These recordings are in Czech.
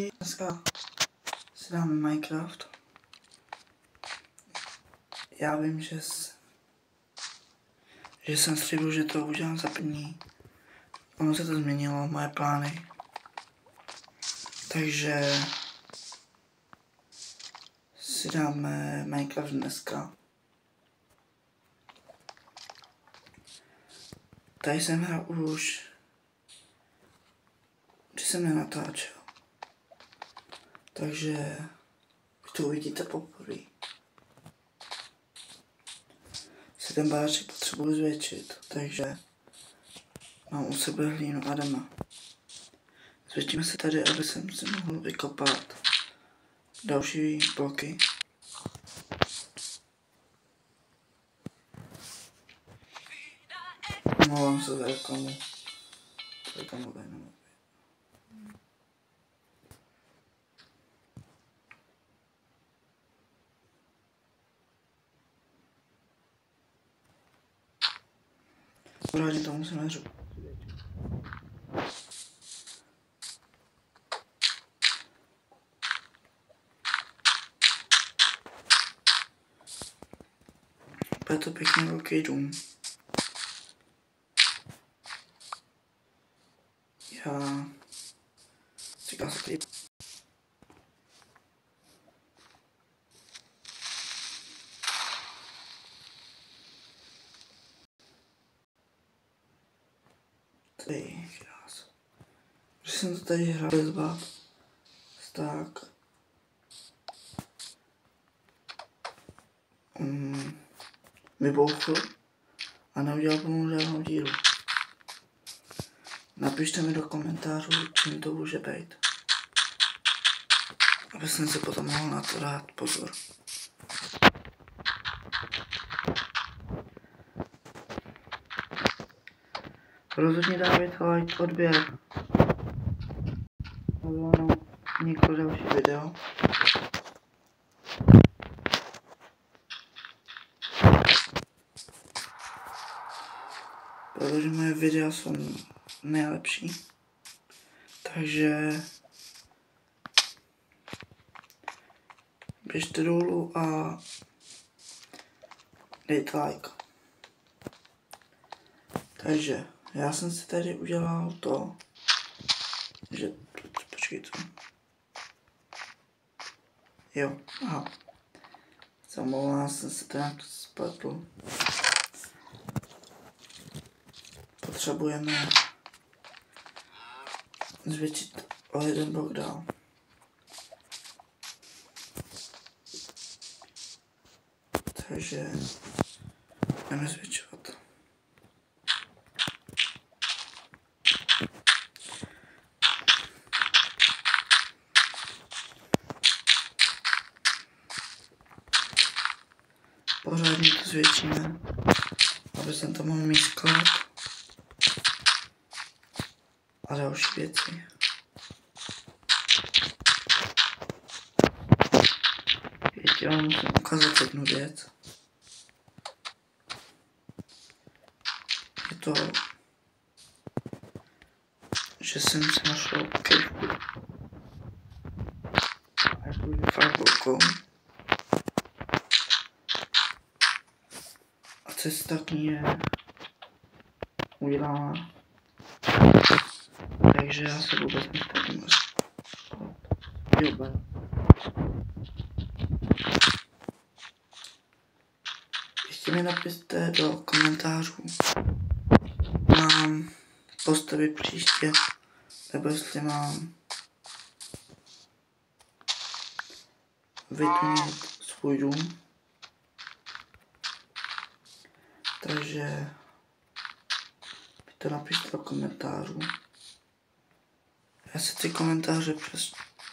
Dneska si dáme Minecraft. Já vím, že jsem slíbil, že to udělám za první. Ono se to změnilo, moje plány. Takže si dáme Minecraft dneska. Tady jsem hrál už, když jsem nenatáčel. Takže to uvidíte poprvé. Si ten baráček potřebuji zvětšit, takže mám u sebe hlínu a jdeme. Zvětšíme se tady, aby jsem si mohl vykopat další bloky. Omlouvám se za reklamu. Reklamu tady nemám. Pořádně to musím neřu. Je to pěkně velký dům. Já říkám se tady. Tady krás. Když jsem to tady hrál bez bab, tak vybouchl a neudělal tomu žádnou díru. Napište mi do komentářů, čím to může být. Aby jsem si potom mohl na to dát pozor. Rozhodně dávejte like, odběr. Aby vám někdo další video. Protože moje videa jsou nejlepší. Takže běžte dolů a dejte like. Takže já jsem si tady udělal to, že počkejte. Jo, aha. Zamlouvám, jsem se teda spletl. Potřebujeme zvětšit o jeden blok dál. Takže jdeme zvětšovat. Pořádně to zvětšíme, aby jsem tam mohl mít sklad a další věci. Já vám musím ukázat jednu věc. Je to, že jsem si našel kejvku. A já půjdu fakt velkou. A cesta k ní je udělána. Takže já se vůbec nechci jo, ještě mi napište do komentářů, mám postavit příště, nebo jestli mám vytunit svůj dům. Takže mi to napište do komentářů. Já si ty komentáře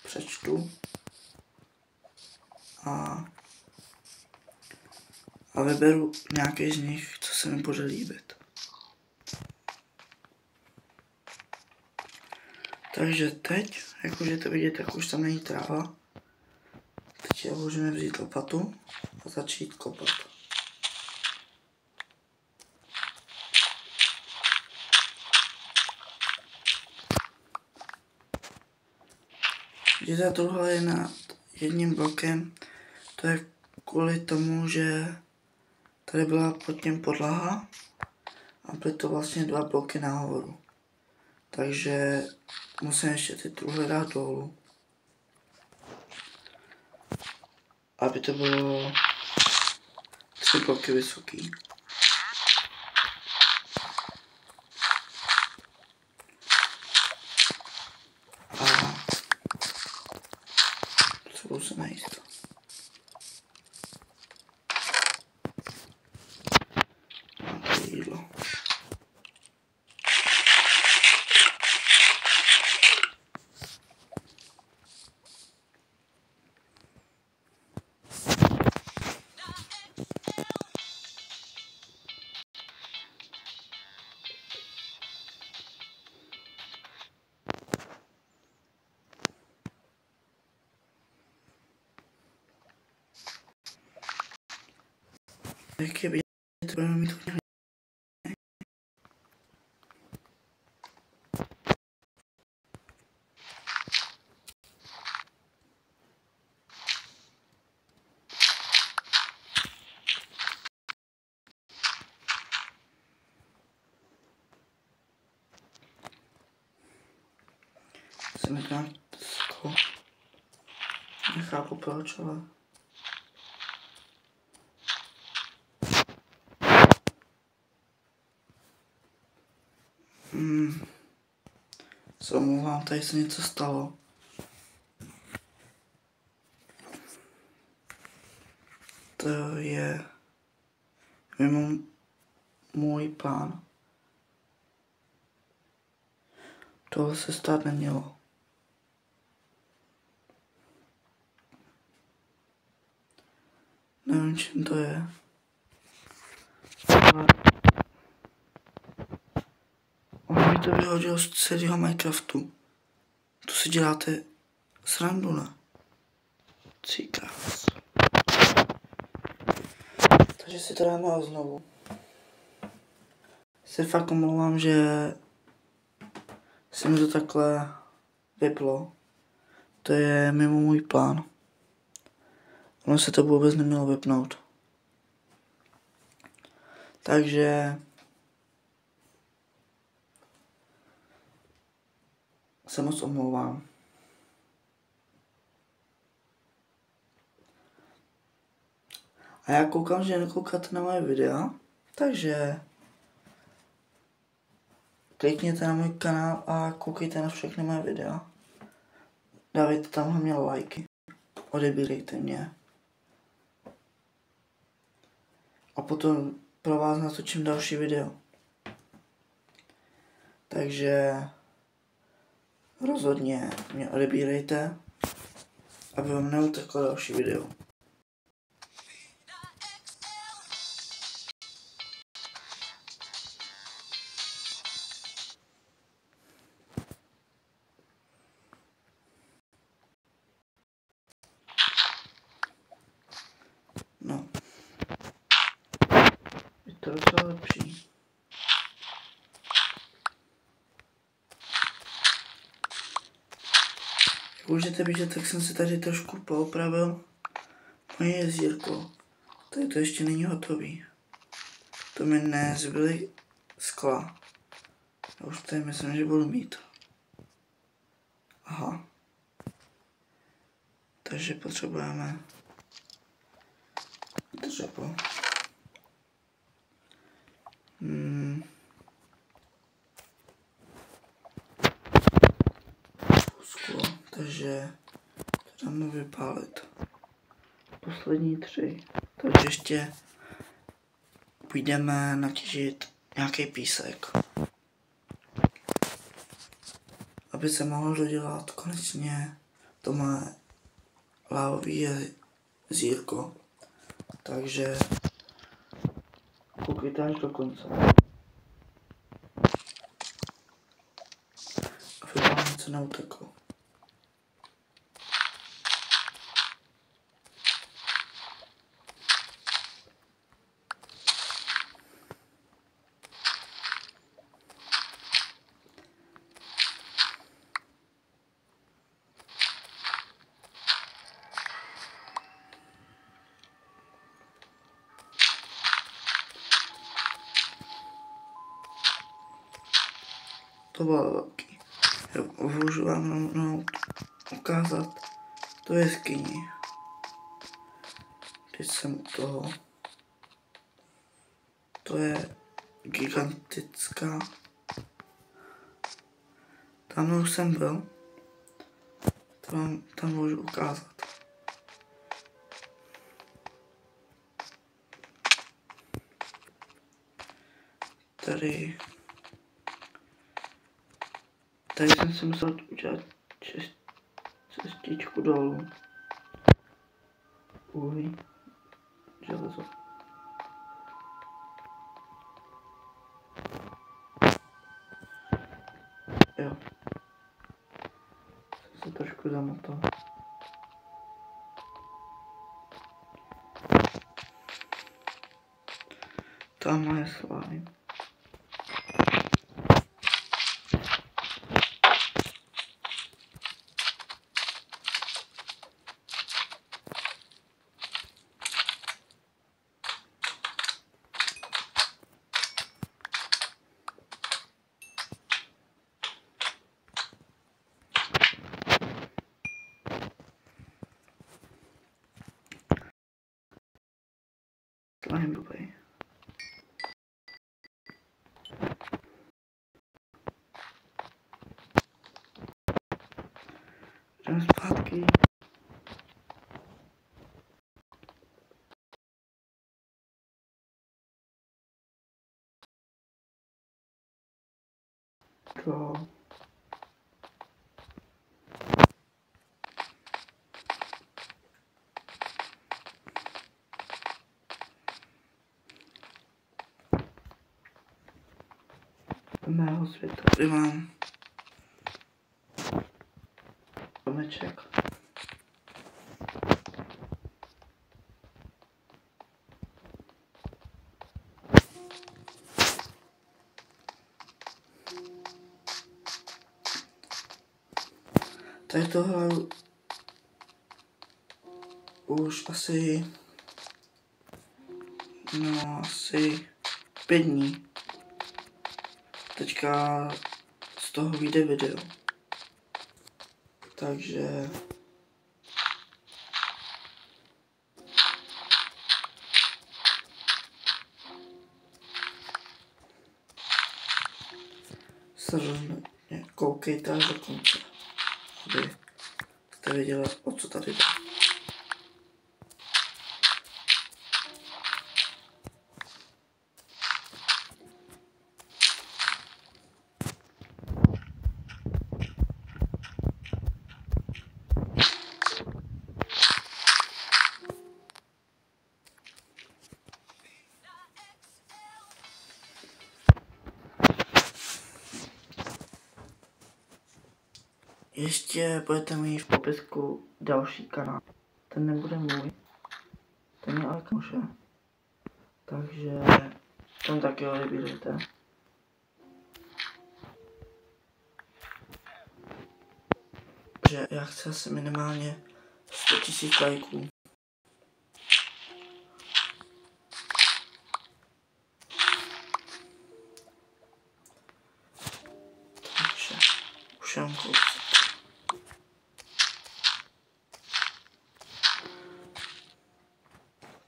přečtu a vyberu nějaký z nich, co se mi bude líbit. Takže teď, jak můžete vidět, jak už tam není tráva. Teď můžeme vzít lopatu a začít kopat. že ta truhla je nad jedním blokem, to je kvůli tomu, že tady byla pod tím podlaha a byly to vlastně 2 bloky nahoru. Takže musím ještě ty truhly dát dolů, aby to bylo 3 bloky vysoký. A co se najít. Jídlo. Jak je vidět, budeme mít hodně. Jsem tam sklo. Nechápu proč, ale... Se omlouvám, tady se něco stalo. To je mimo můj plán. Tohle se stát nemělo. Nevím, čím to je. Ale on mi to vyhodil z celého Minecraftu. To si děláte srandu, ne? Cíkrát. Takže si to dáme znovu. Se fakt omlouvám, že se mi to takhle vyplo. To je mimo můj plán. Ono se to vůbec nemělo vypnout. Takže se moc omlouvám. A já koukám, že nekoukáte na moje videa, takže klikněte na můj kanál a koukejte na všechny moje videa. Dávejte tam hlavně lajky. Odebírejte mě. A potom pro vás natočím další video. Takže rozhodně mě odebírejte, aby vám neuteklo další video. No. Je to docela lepší. Jak můžete vidět, tak jsem si tady trošku poopravil moje jezírko. Tady to ještě není hotový. To mi nezbyly skla. Já už tady myslím, že budu mít. Aha. Takže potřebujeme dřevo. Sklo. Takže to dáme vypálit. Poslední 3. Takže ještě půjdeme natěžit nějaký písek. Aby se mohlo dodělat konečně to moje lávový jezírko. Takže koukejte až do konce. Aby vám něco neuteklo. to bylo velký. Můžu vám rovnou ukázat tu jeskyni. Teď jsem u toho. To je gigantická. Tam už jsem byl. Tam můžu ukázat. Tady jsem si musel udělat cestičku dolů. Uhlí, železo. Jo. Jsem se trošku zamotal. Tamhle je slime. Slime blbej. Jdeme zpátky. To mého světa. Tady mám domeček. Tady to hraju už asi 5 dní. Teďka z toho vyjde video. Takže se rozhodně koukejte až do konce, abyste věděli, o co tady jde. Ještě budete mít v popisku další kanál. Ten nebude můj, ten je ale kamoše. Takže tam taky odebírejte. Že já chci asi minimálně 100 000 lajků. Takže už jenom kousek.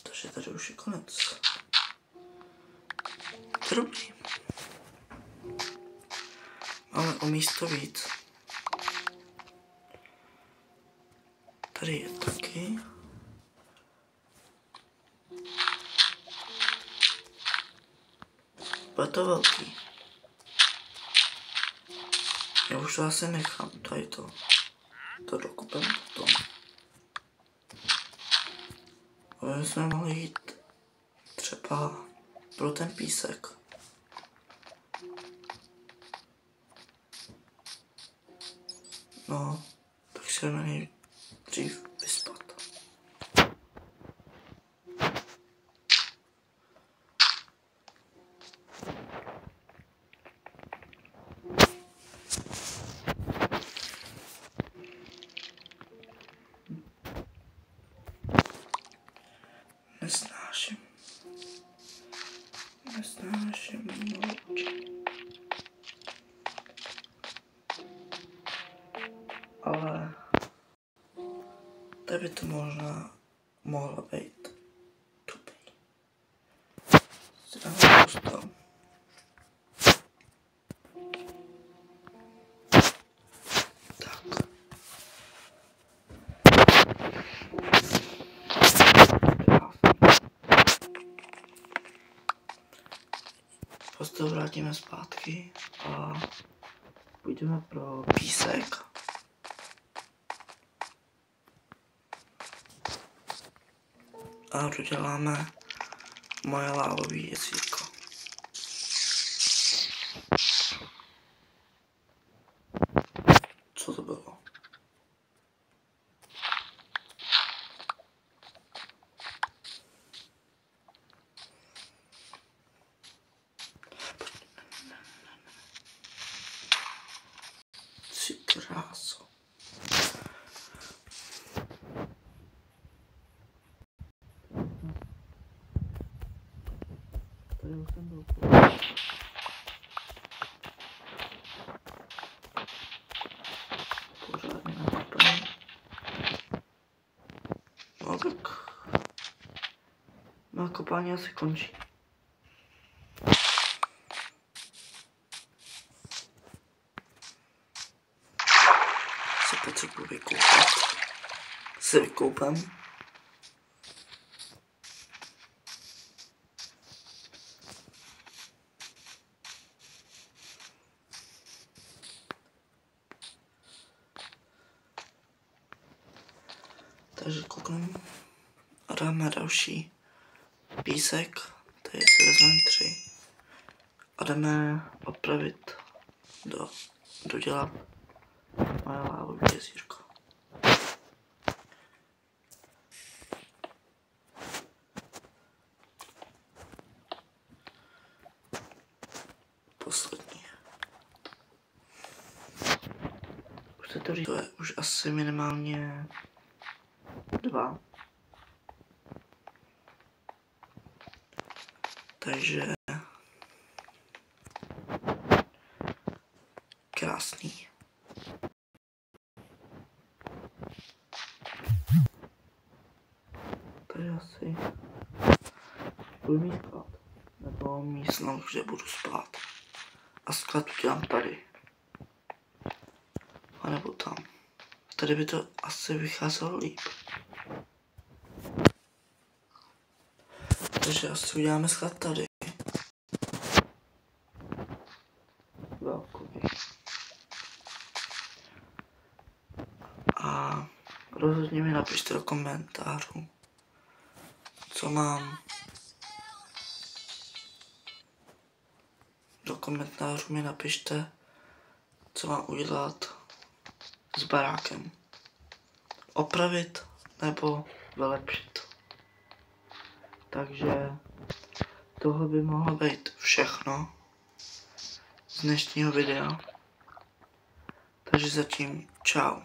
Takže tady už je konec. To je dobrý. Máme o místo víc. Tady je taky. Bude to velký. Já už to asi nechám, tady to dokupem potom. Ale jsme mohli jít třeba pro ten písek. No, tak se jdeme nejdřív vyspat. Nesnáším noč. tady by to možná mohlo být tupý. Si dáme pusto. Tak. Prostě vrátíme zpátky a půjdeme pro písek. A doděláme moje lávové jezírko. Co to bylo? Ty kráso. Tady už jsem byl pořádně nakopaný. No tak na kopání asi končí. Se potřebuji vykoupat. Se vykoupám. Takže koukneme a dáme další písek, tady si vezmeme 3 a jdeme opravit, dodělat moje lávové jezírko. Poslední. Už se to říká, to je už asi minimálně 2. Takže krásný. Tady asi budu mít sklad, nebo místnost, kde budu spát. A sklad udělám tady. A nebo tam. Tady by to asi vycházelo líp. Takže asi uděláme sklad tady. Velkový. A rozhodně mi napište do komentářů, co mám. Do komentářů mi napište, co mám udělat s barákem. Opravit nebo vylepšit. Takže tohle by mohlo být všechno z dnešního videa. Takže zatím čau.